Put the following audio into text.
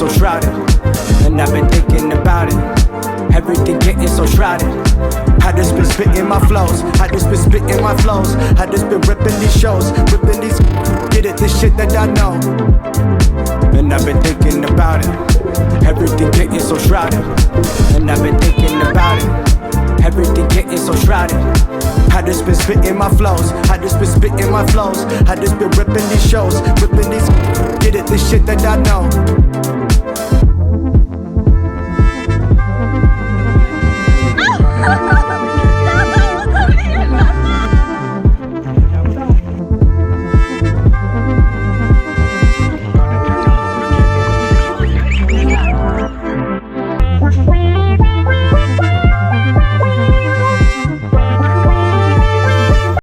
so shrouded, and I've been thinking about it. Everything getting so shrouded. I just been spitting my flows. I just been spitting my flows. I just been ripping these shows, ripping these. Get it, this shit that I know. And I've been thinking about it. Everything getting so shrouded, and I've been thinking about it. Everything getting so shrouded. I just been spitting my flows. I just been spitting my flows. I just been ripping these shows, ripping these. Get it, this shit that I know.